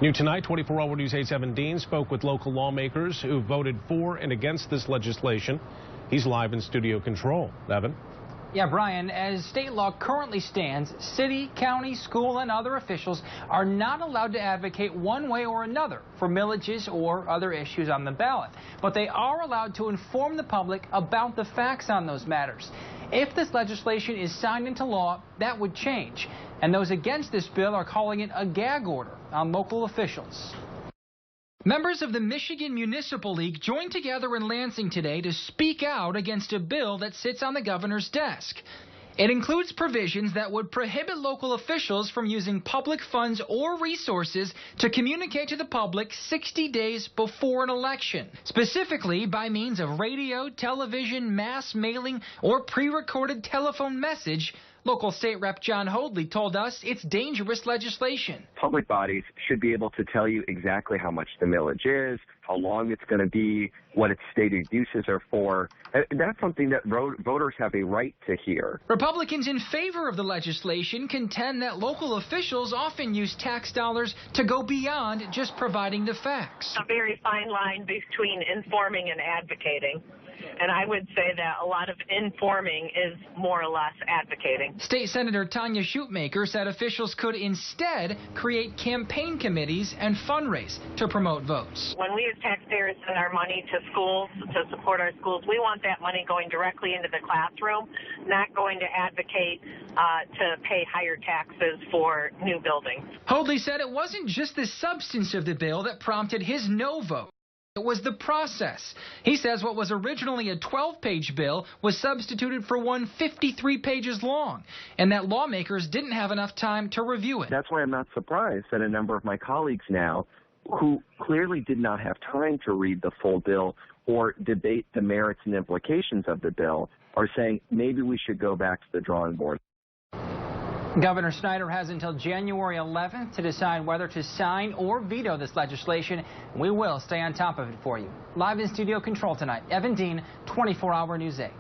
New tonight, 24-hour News 8 7 Dean spoke with local lawmakers who voted for and against this legislation. He's live in studio control. Evan? Yeah, Brian, as state law currently stands, city, county, school, and other officials are not allowed to advocate one way or another for millages or other issues on the ballot. But they are allowed to inform the public about the facts on those matters. If this legislation is signed into law, that would change. And those against this bill are calling it a gag order on local officials. Members of the Michigan Municipal League joined together in Lansing today to speak out against a bill that sits on the governor's desk. It includes provisions that would prohibit local officials from using public funds or resources to communicate to the public 60 days before an election, specifically by means of radio, television, mass mailing, or pre-recorded telephone message. Local State Rep John Hoadley told us it's dangerous legislation. Public bodies should be able to tell you exactly how much the millage is, how long it's going to be, what its stated uses are for. And that's something that voters have a right to hear. Republicans in favor of the legislation contend that local officials often use tax dollars to go beyond just providing the facts. A very fine line between informing and advocating. And I would say that a lot of informing is more or less advocating. State Senator Tonya Schuitmaker said officials could instead create campaign committees and fundraise to promote votes. When we as taxpayers send our money to schools to support our schools, we want that money going directly into the classroom, not going to advocate to pay higher taxes for new buildings. Hoadley said it wasn't just the substance of the bill that prompted his no vote. It was the process. He says what was originally a 12-page bill was substituted for one 53 pages long, and that lawmakers didn't have enough time to review it. That's why I'm not surprised that a number of my colleagues now, who clearly did not have time to read the full bill or debate the merits and implications of the bill, are saying maybe we should go back to the drawing board. Governor Snyder has until January 11th to decide whether to sign or veto this legislation. We will stay on top of it for you. Live in studio control tonight, Evan Dean, 24-hour News 8.